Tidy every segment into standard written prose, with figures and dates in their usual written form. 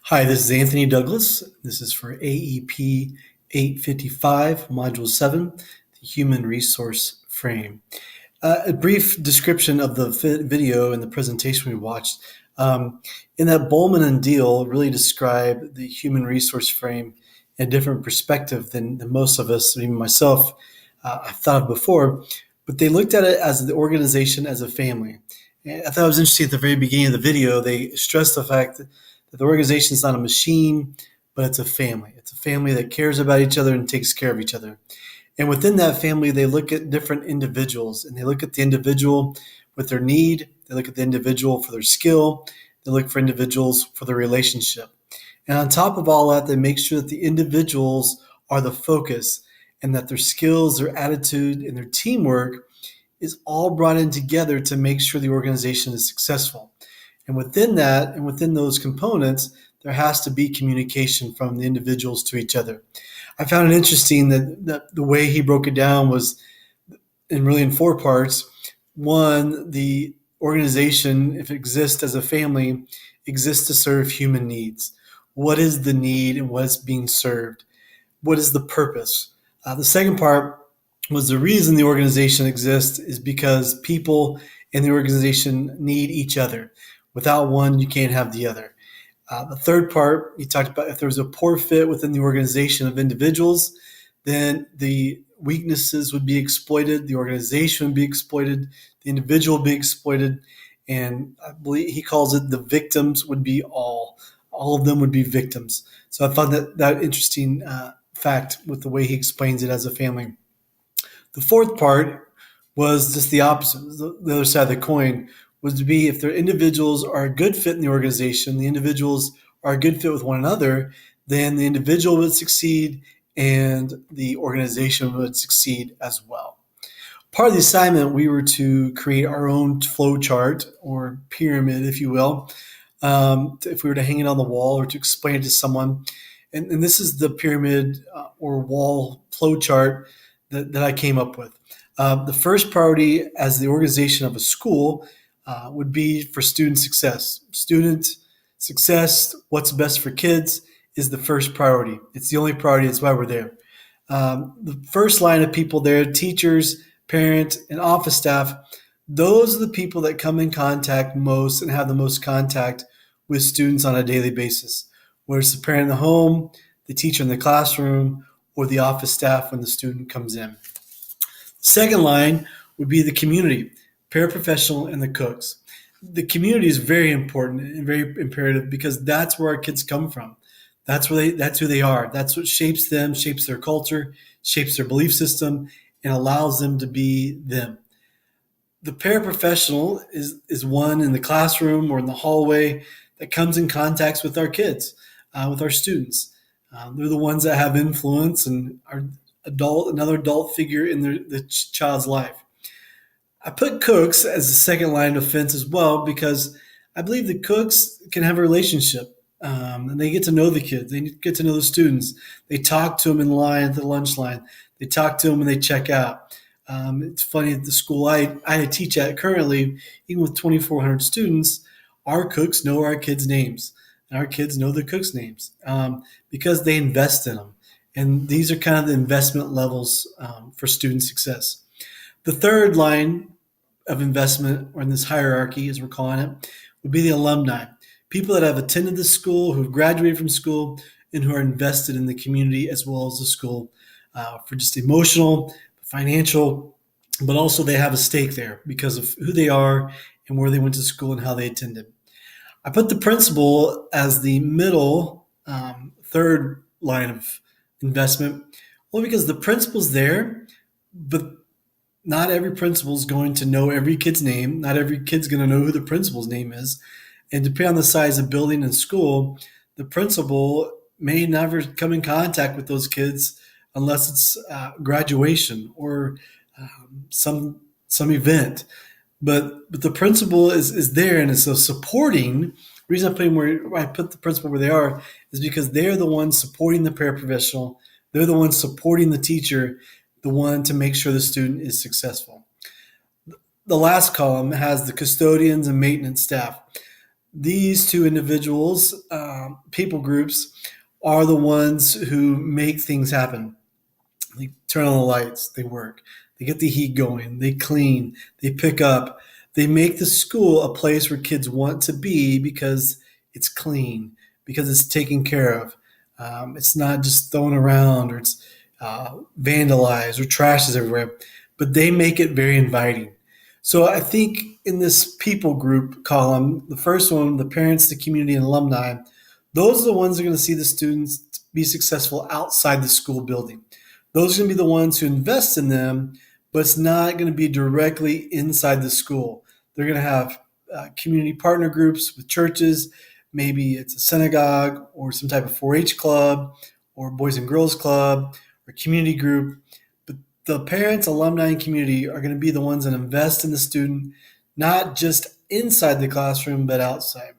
Hi, this is Anthony Douglas. This is for AEP 855, Module 7, the Human Resource Frame. A brief description of the video and the presentation we watched. In that Bowman and Deal really describe the human resource frame in a different perspective than most of us, even myself, I've thought of before. But they looked at it as the organization as a family. And I thought it was interesting at the very beginning of the video, they stressed the fact that the organization is not a machine, but it's a family. It's a family that cares about each other and takes care of each other. And within that family, they look at different individuals and they look at the individual with their need. They look at the individual for their skill. They look for individuals for their relationship. And on top of all that, they make sure that the individuals are the focus and that their skills, their attitude, and their teamwork is all brought in together to make sure the organization is successful. And within that, and within those components, there has to be communication from the individuals to each other. I found it interesting that the way he broke it down was in 4 parts. One, the organization, if it exists as a family, exists to serve human needs. What is the need and what is being served? What is the purpose? The second part was the reason the organization exists is because people in the organization need each other. Without one, you can't have the other. The third part, he talked about if there's a poor fit within the organization of individuals, then the weaknesses would be exploited, the organization would be exploited, the individual would be exploited, and I believe he calls it the victims would be all of them would be victims. So I found that interesting fact with the way he explains it as a family. The fourth part was just the opposite, the other side of the coin, was to be if their individuals are a good fit in the organization, the individuals are a good fit with one another, then the individual would succeed and the organization would succeed as well. Part of the assignment, we were to create our own flow chart or pyramid, if you will, if we were to hang it on the wall or to explain it to someone. And this is the pyramid or wall flow chart that I came up with. The first priority as the organization of a school would be for student success. Student success, what's best for kids is the first priority. It's the only priority. That's why we're there. The first line of people there, teachers, parents, and office staff, those are the people that come in contact most and have the most contact with students on a daily basis, whether it's the parent in the home, the teacher in the classroom, or the office staff when the student comes in. The second line would be the community, paraprofessional, and the cooks. The community is very important and very imperative because that's where our kids come from. That's who they are. That's what shapes them, shapes their culture, shapes their belief system, and allows them to be them. The paraprofessional is one in the classroom or in the hallway that comes in contact with our kids, with our students. They're the ones that have influence and are another adult figure in the child's life. I put cooks as the second line of defense as well because I believe the cooks can have a relationship and they get to know the kids. They get to know the students. They talk to them in line at the lunch line. They talk to them when they check out. It's funny at the school I teach at currently, even with 2,400 students, our cooks know our kids' names and our kids know the cooks' names because they invest in them. And these are kind of the investment levels for student success. The third line of investment, or in this hierarchy, as we're calling it, would be the alumni. People that have attended the school, who have graduated from school, and who are invested in the community as well as the school for just emotional, financial, but also they have a stake there because of who they are and where they went to school and how they attended. I put the principal as the middle third line of investment, well, because the principal's there, but not every principal is going to know every kid's name. Not every kid's going to know who the principal's name is. And depending on the size of building and school, the principal may never come in contact with those kids unless it's graduation or some event. But the principal is there, and it's a supporting. The reason I put the principal where they are is because they're the ones supporting the paraprofessional. They're the ones supporting the teacher, the one to make sure the student is successful. The last column has the custodians and maintenance staff. These two individuals people groups are the ones who make things happen. They turn on the lights, they work, they get the heat going, they clean, they pick up, they make the school a place where kids want to be because it's clean, because it's taken care of. It's not just thrown around or it's vandalized or trash is everywhere, but they make it very inviting. So I think in this people group column, the first one, the parents, the community, and alumni, those are the ones that are going to see the students be successful outside the school building. Those are going to be the ones who invest in them, but it's not going to be directly inside the school. They're going to have community partner groups with churches. Maybe it's a synagogue or some type of 4-H club or Boys and Girls Club or community group. But the parents, alumni, and community are going to be the ones that invest in the student, not just inside the classroom, but outside.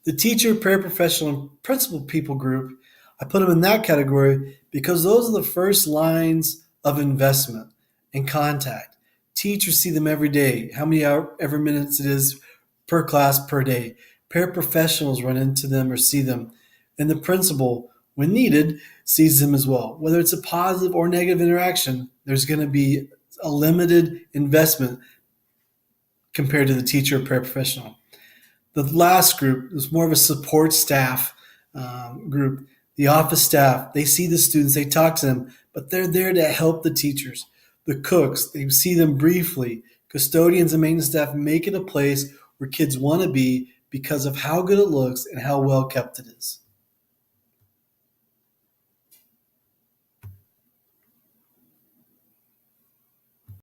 The teacher, paraprofessional, and principal people group, I put them in that category because those are the first lines of investment and contact. Teachers see them every day, how many ever minutes it is per class per day. Paraprofessionals run into them or see them. And the principal, when needed, sees them as well. Whether it's a positive or negative interaction, there's going to be a limited investment compared to the teacher or paraprofessional. The last group is more of a support staff group. The office staff, they see the students, they talk to them, but they're there to help the teachers. The cooks, they see them briefly. Custodians and maintenance staff make it a place where kids want to be because of how good it looks and how well kept it is.